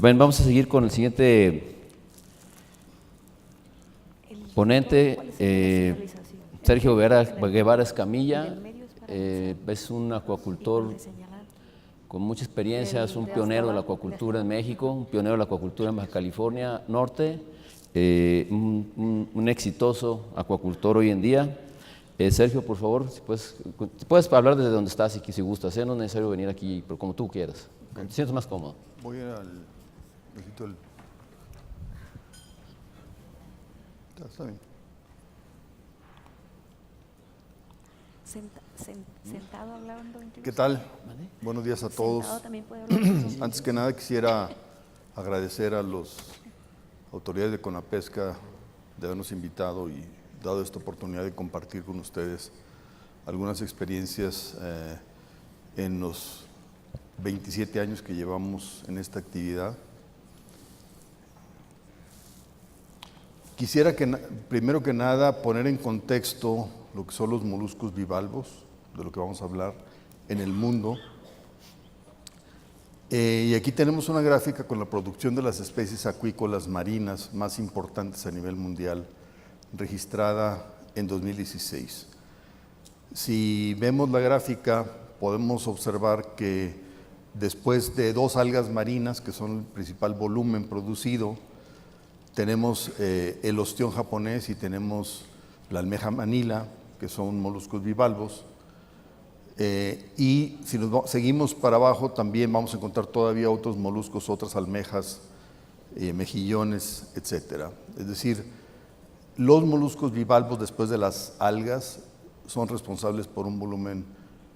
Bueno, vamos a seguir con el siguiente ponente, Sergio Guevara Escamilla. Es un acuacultor con mucha experiencia, es un pionero de la acuacultura en México, un pionero de la acuacultura en Baja California Norte, un exitoso acuacultor hoy en día. Sergio, por favor, si puedes hablar desde donde estás si gustas, no es necesario venir aquí, pero como tú quieras, okay. Te sientes más cómodo. Voy al... necesito el... Está bien. Sentado hablando. ¿Qué tal? Buenos días a todos. Antes que nada quisiera agradecer a las autoridades de Conapesca de habernos invitado y dado esta oportunidad de compartir con ustedes algunas experiencias en los 27 años que llevamos en esta actividad. Quisiera primero que nada poner en contexto lo que son los moluscos bivalvos, de lo que vamos a hablar en el mundo. Y aquí tenemos una gráfica con la producción de las especies acuícolas marinas más importantes a nivel mundial, registrada en 2016. Si vemos la gráfica, podemos observar que después de dos algas marinas, que son el principal volumen producido, tenemos el ostión japonés y tenemos la almeja manila, que son moluscos bivalvos. Y si seguimos para abajo, también vamos a encontrar todavía otros moluscos, otras almejas, mejillones, etc. Es decir, los moluscos bivalvos después de las algas son responsables por un volumen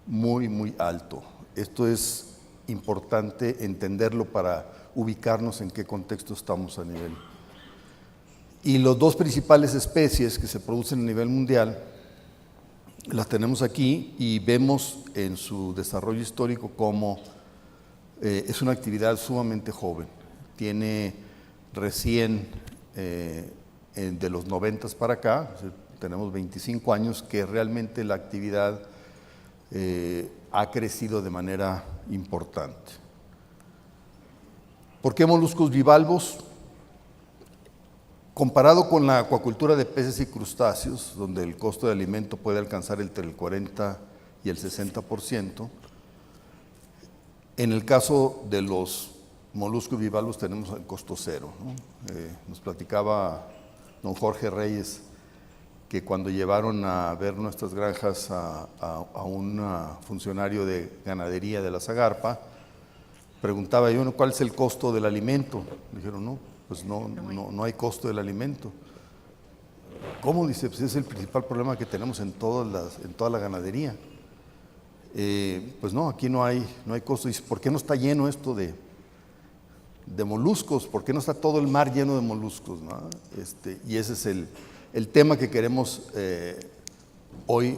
muy, muy alto. Esto es importante entenderlo para ubicarnos en qué contexto estamos a nivel. Y las dos principales especies que se producen a nivel mundial las tenemos aquí y vemos en su desarrollo histórico cómo es una actividad sumamente joven. Tiene recién de los 90 para acá, tenemos 25 años que realmente la actividad ha crecido de manera importante. ¿Por qué moluscos bivalvos? Comparado con la acuacultura de peces y crustáceos, donde el costo de alimento puede alcanzar entre el 40 y el 60%, en el caso de los moluscos bivalvos tenemos el costo cero, ¿no? Nos platicaba don Jorge Reyes que cuando llevaron a ver nuestras granjas a un funcionario de ganadería de la Zagarpa, preguntaba yo, ¿cuál es el costo del alimento? Le dijeron, no, pues no hay costo del alimento. ¿Cómo? Dice, pues es el principal problema que tenemos en toda la ganadería. Pues no, aquí no hay costo. Dice, ¿por qué no está lleno esto de moluscos? ¿Por qué no está todo el mar lleno de moluscos, ¿no? Y ese es el tema que queremos hoy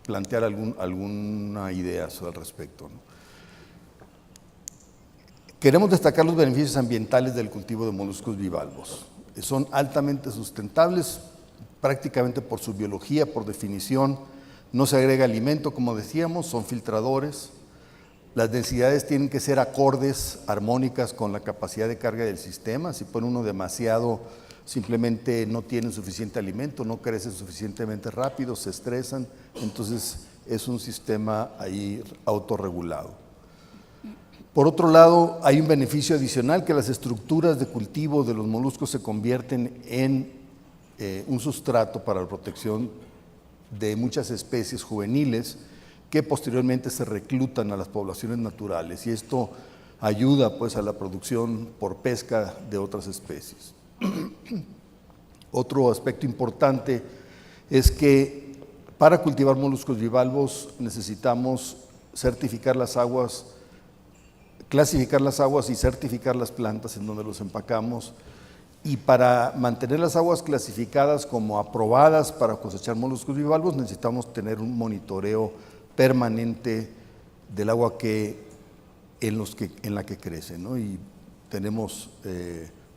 plantear alguna idea al respecto, ¿no? Queremos destacar los beneficios ambientales del cultivo de moluscos bivalvos. Son altamente sustentables, prácticamente por su biología, por definición. No se agrega alimento, como decíamos, son filtradores. Las densidades tienen que ser acordes, armónicas con la capacidad de carga del sistema. Si pone uno demasiado, simplemente no tienen suficiente alimento, no crecen suficientemente rápido, se estresan. Entonces es un sistema ahí autorregulado. Por otro lado, hay un beneficio adicional, que las estructuras de cultivo de los moluscos se convierten en un sustrato para la protección de muchas especies juveniles que posteriormente se reclutan a las poblaciones naturales, y esto ayuda pues a la producción por pesca de otras especies. Otro aspecto importante es que para cultivar moluscos bivalvos necesitamos certificar las aguas, clasificar las aguas y certificar las plantas en donde los empacamos, y para mantener las aguas clasificadas como aprobadas para cosechar moluscos bivalvos necesitamos tener un monitoreo permanente del agua en la que crecen, ¿no? Y tenemos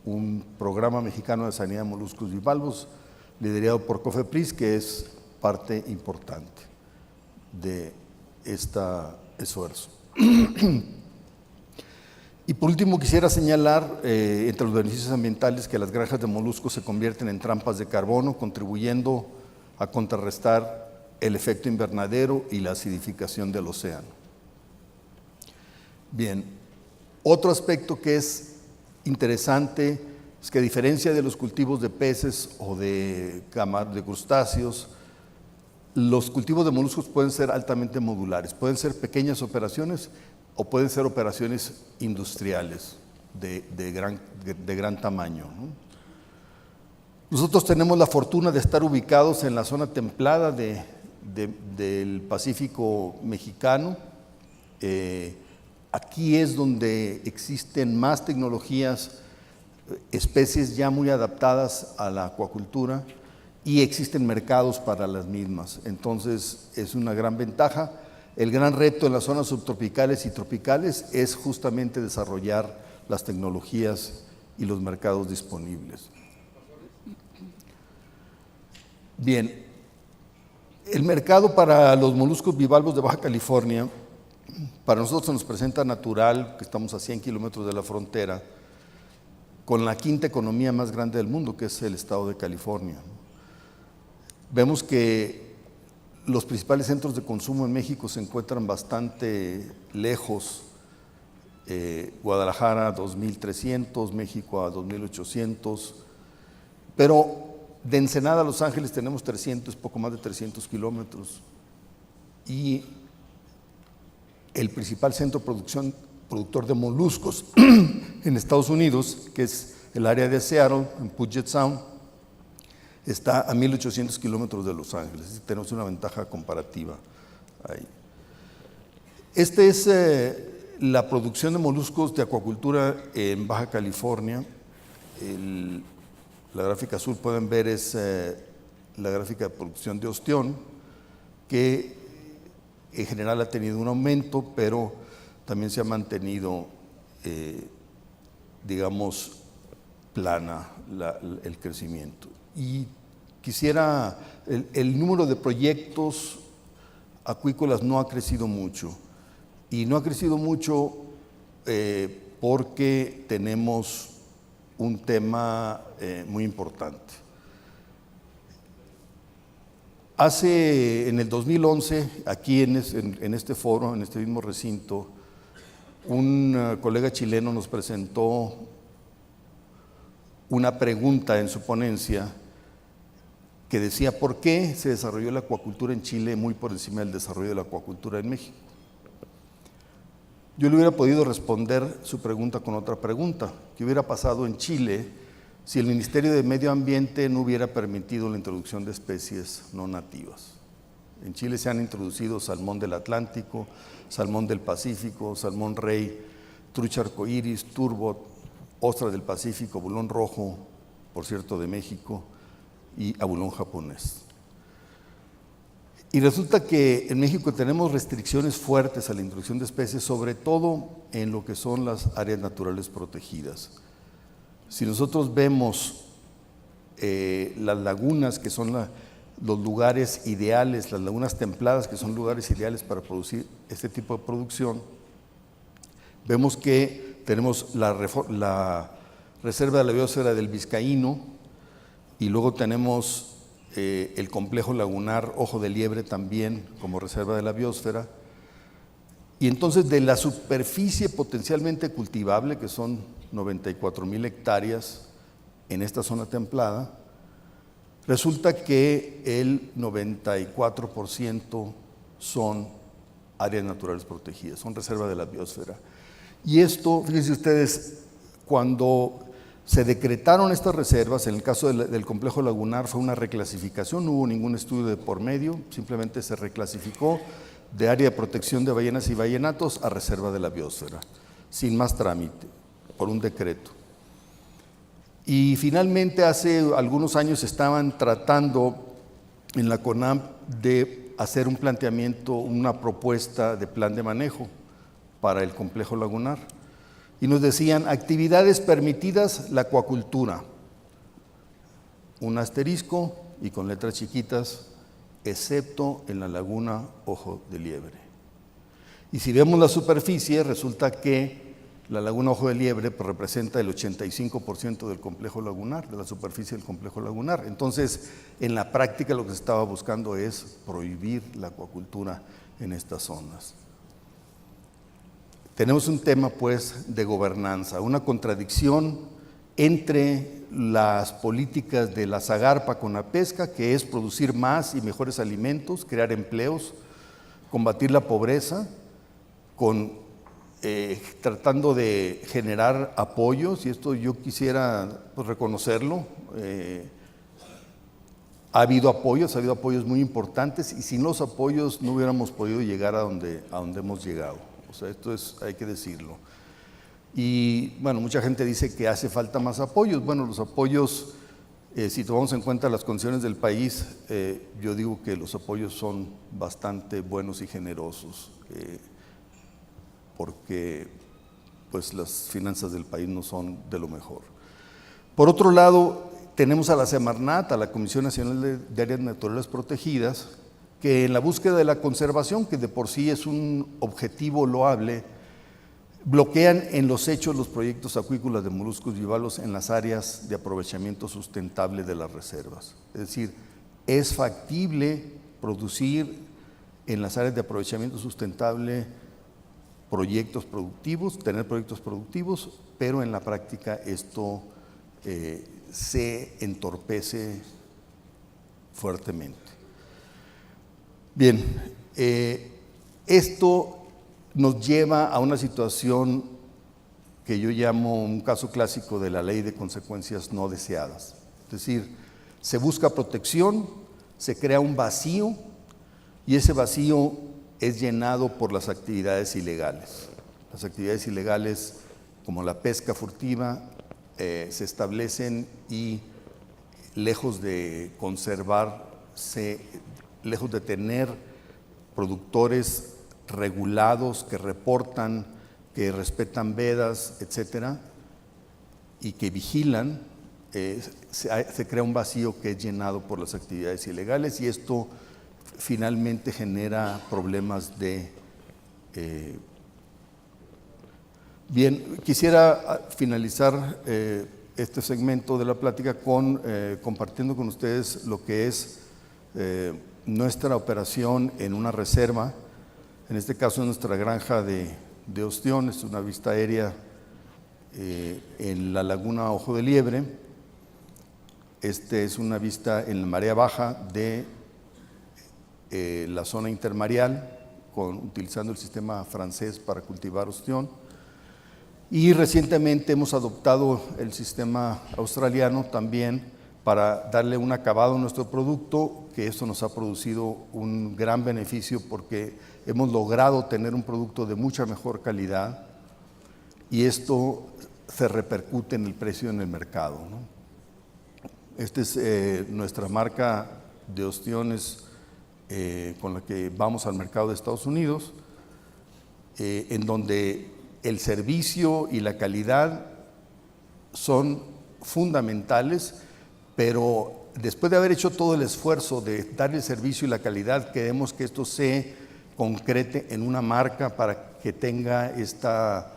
un programa mexicano de sanidad de moluscos bivalvos liderado por COFEPRIS, que es parte importante de este esfuerzo. Y por último quisiera señalar entre los beneficios ambientales que las granjas de moluscos se convierten en trampas de carbono, contribuyendo a contrarrestar el efecto invernadero y la acidificación del océano. Bien, otro aspecto que es interesante es que a diferencia de los cultivos de peces o de crustáceos, los cultivos de moluscos pueden ser altamente modulares, pueden ser pequeñas operaciones o pueden ser operaciones industriales de gran tamaño, ¿no? Nosotros tenemos la fortuna de estar ubicados en la zona templada del Pacífico mexicano. Aquí es donde existen más tecnologías, especies ya muy adaptadas a la acuacultura y existen mercados para las mismas. Entonces es una gran ventaja. El gran reto en las zonas subtropicales y tropicales es justamente desarrollar las tecnologías y los mercados disponibles. Bien, el mercado para los moluscos bivalvos de Baja California, para nosotros se nos presenta natural, que estamos a 100 kilómetros de la frontera, con la quinta economía más grande del mundo, que es el estado de California. Vemos que los principales centros de consumo en México se encuentran bastante lejos. Guadalajara a 2.300, México a 2.800, pero de Ensenada a Los Ángeles tenemos 300, poco más de 300 kilómetros. Y el principal centro productor de moluscos en Estados Unidos, que es el área de Seattle, en Puget Sound, está a 1.800 kilómetros de Los Ángeles. Tenemos una ventaja comparativa ahí. Esta es la producción de moluscos de acuacultura en Baja California. La gráfica azul, pueden ver, es la gráfica de producción de ostión, que en general ha tenido un aumento, pero también se ha mantenido, digamos, plana el crecimiento. Y quisiera, el número de proyectos acuícolas no ha crecido mucho, y no ha crecido mucho porque tenemos un tema muy importante. En el 2011, aquí en este foro, en este mismo recinto, un colega chileno nos presentó una pregunta en su ponencia que decía: ¿por qué se desarrolló la acuacultura en Chile muy por encima del desarrollo de la acuacultura en México? Yo le hubiera podido responder su pregunta con otra pregunta: ¿qué hubiera pasado en Chile si el Ministerio de Medio Ambiente no hubiera permitido la introducción de especies no nativas? En Chile se han introducido salmón del Atlántico, salmón del Pacífico, salmón rey, trucha arcoíris, turbot, ostra del Pacífico, bulón rojo, por cierto, de México, y abulón japonés. Y resulta que en México tenemos restricciones fuertes a la introducción de especies, sobre todo en lo que son las áreas naturales protegidas. Si nosotros vemos las lagunas, que son los lugares ideales, las lagunas templadas, que son lugares ideales para producir este tipo de producción, vemos que tenemos la reserva de la biosfera del Vizcaíno, y luego tenemos el complejo lagunar Ojo de Liebre también como reserva de la biosfera. Y entonces, de la superficie potencialmente cultivable, que son 94,000 hectáreas en esta zona templada, resulta que el 94% son áreas naturales protegidas, son reserva de la biosfera. Y esto, fíjense ustedes, cuando se decretaron estas reservas, en el caso del complejo lagunar fue una reclasificación, no hubo ningún estudio de por medio, simplemente se reclasificó de área de protección de ballenas y ballenatos a reserva de la biosfera, sin más trámite, por un decreto. Y finalmente, hace algunos años estaban tratando en la CONAMP de hacer un planteamiento, una propuesta de plan de manejo para el complejo lagunar. Y nos decían: actividades permitidas, la acuacultura. Un asterisco y con letras chiquitas, excepto en la laguna Ojo de Liebre. Y si vemos la superficie, resulta que La laguna Ojo de Liebre pues, representa el 85% del complejo lagunar, de la superficie del complejo lagunar. Entonces, en la práctica lo que se estaba buscando es prohibir la acuacultura en estas zonas. Tenemos un tema pues de gobernanza, una contradicción entre las políticas de la Zagarpa con la pesca, que es producir más y mejores alimentos, crear empleos, combatir la pobreza, tratando de generar apoyos, y esto yo quisiera pues, reconocerlo. Ha habido apoyos muy importantes, y sin los apoyos no hubiéramos podido llegar a donde hemos llegado. O sea, hay que decirlo. Y bueno, mucha gente dice que hace falta más apoyos. Bueno, los apoyos, si tomamos en cuenta las condiciones del país, yo digo que los apoyos son bastante buenos y generosos, porque pues las finanzas del país no son de lo mejor. Por otro lado, tenemos a la Semarnat, a la Comisión Nacional de Áreas Naturales Protegidas, que en la búsqueda de la conservación, que de por sí es un objetivo loable, bloquean en los hechos los proyectos acuícolas de moluscos bivalvos en las áreas de aprovechamiento sustentable de las reservas. Es decir, es factible producir en las áreas de aprovechamiento sustentable proyectos productivos, tener proyectos productivos, pero en la práctica esto se entorpece fuertemente. Bien, esto nos lleva a una situación que yo llamo un caso clásico de la ley de consecuencias no deseadas. Es decir, se busca protección, se crea un vacío, y ese vacío es llenado por las actividades ilegales. Las actividades ilegales, como la pesca furtiva, se establecen y lejos de conservarse, lejos de tener productores regulados que reportan, que respetan vedas, etcétera, y que vigilan, se crea un vacío que es llenado por las actividades ilegales, y esto finalmente genera problemas de... Bien, quisiera finalizar este segmento de la plática compartiendo con ustedes lo que es nuestra operación en una reserva, en este caso en nuestra granja de ostión. Es una vista aérea en la laguna Ojo de Liebre. Es una vista en la marea baja de la zona intermareal, utilizando el sistema francés para cultivar ostión. Y recientemente hemos adoptado el sistema australiano también para darle un acabado a nuestro producto, que esto nos ha producido un gran beneficio porque hemos logrado tener un producto de mucha mejor calidad, y esto se repercute en el precio en el mercado, ¿no? Esta es nuestra marca de ostiones con la que vamos al mercado de Estados Unidos, en donde el servicio y la calidad son fundamentales, pero después de haber hecho todo el esfuerzo de dar el servicio y la calidad, queremos que esto se concrete en una marca para que tenga esta,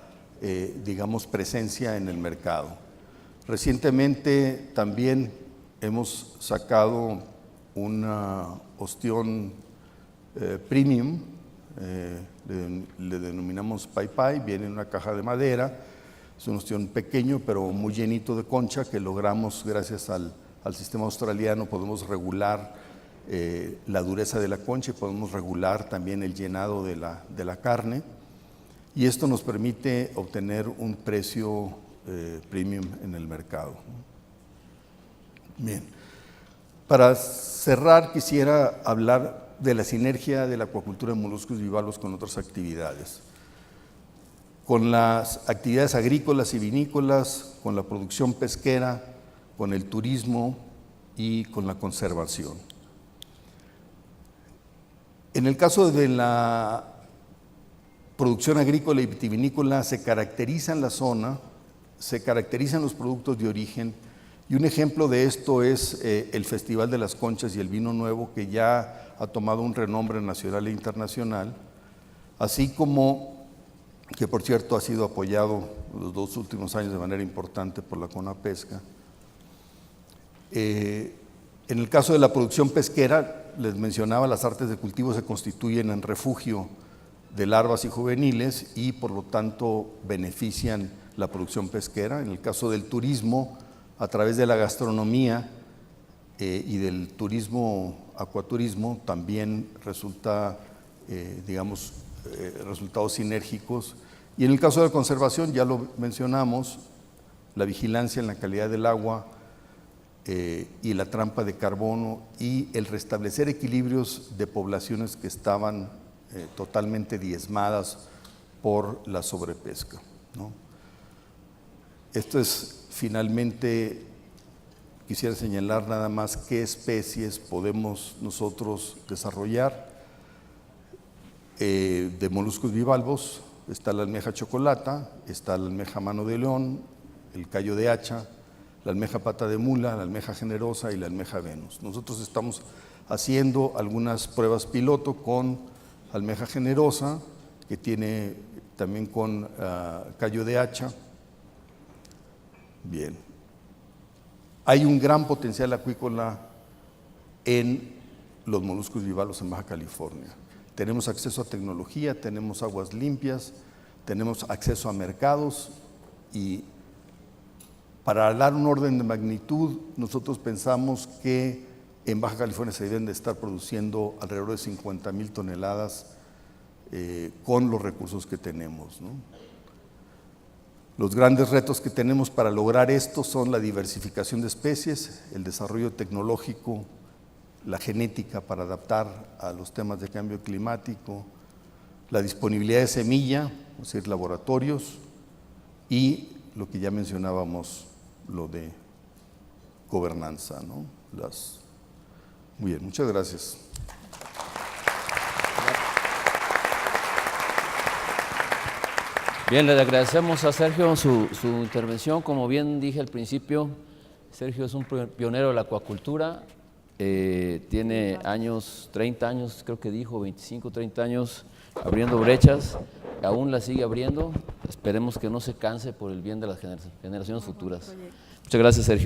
digamos, presencia en el mercado. Recientemente también hemos sacado una ostión premium, le denominamos Pai Pai, viene en una caja de madera. Es un ostión pequeño pero muy llenito de concha, que logramos gracias al sistema australiano. Podemos regular la dureza de la concha y podemos regular también el llenado de la carne, y esto nos permite obtener un precio premium en el mercado. Bien, para cerrar quisiera hablar de la sinergia de la acuacultura de moluscos bivalvos con otras actividades, con las actividades agrícolas y vinícolas, con la producción pesquera, con el turismo y con la conservación. En el caso de la producción agrícola y vitivinícola, se caracteriza en la zona, se caracterizan los productos de origen, y un ejemplo de esto es el Festival de las Conchas y el Vino Nuevo, que ya ha tomado un renombre nacional e internacional, así como que, por cierto, ha sido apoyado los 2 últimos años de manera importante por la CONAPESCA. En el caso de la producción pesquera, les mencionaba, las artes de cultivo se constituyen en refugio de larvas y juveniles y por lo tanto benefician la producción pesquera. En el caso del turismo, a través de la gastronomía y del turismo, acuaturismo, también resulta, resultados sinérgicos. Y en el caso de la conservación, ya lo mencionamos, la vigilancia en la calidad del agua y la trampa de carbono y el restablecer equilibrios de poblaciones que estaban totalmente diezmadas por la sobrepesca, ¿no? Esto es finalmente, quisiera señalar nada más qué especies podemos nosotros desarrollar de moluscos bivalvos. Está la almeja chocolata, está la almeja mano de león, el callo de hacha, la almeja pata de mula, la almeja generosa y la almeja Venus. Nosotros estamos haciendo algunas pruebas piloto con almeja generosa, que tiene también con callo de hacha. Bien. Hay un gran potencial acuícola en los moluscos bivalvos en Baja California. Tenemos acceso a tecnología, tenemos aguas limpias, tenemos acceso a mercados y para dar un orden de magnitud, nosotros pensamos que en Baja California se deben de estar produciendo alrededor de 50,000 toneladas con los recursos que tenemos, ¿no? Los grandes retos que tenemos para lograr esto son la diversificación de especies, el desarrollo tecnológico, la genética para adaptar a los temas de cambio climático, la disponibilidad de semilla, es decir, laboratorios, y lo que ya mencionábamos, lo de gobernanza, ¿no? Muy bien, muchas gracias. Bien, le agradecemos a Sergio su intervención. Como bien dije al principio, Sergio es un pionero de la acuacultura, tiene años, 30 años, creo que dijo, 25, 30 años abriendo brechas, aún la sigue abriendo. Esperemos que no se canse por el bien de las generaciones futuras. Muchas gracias, Sergio.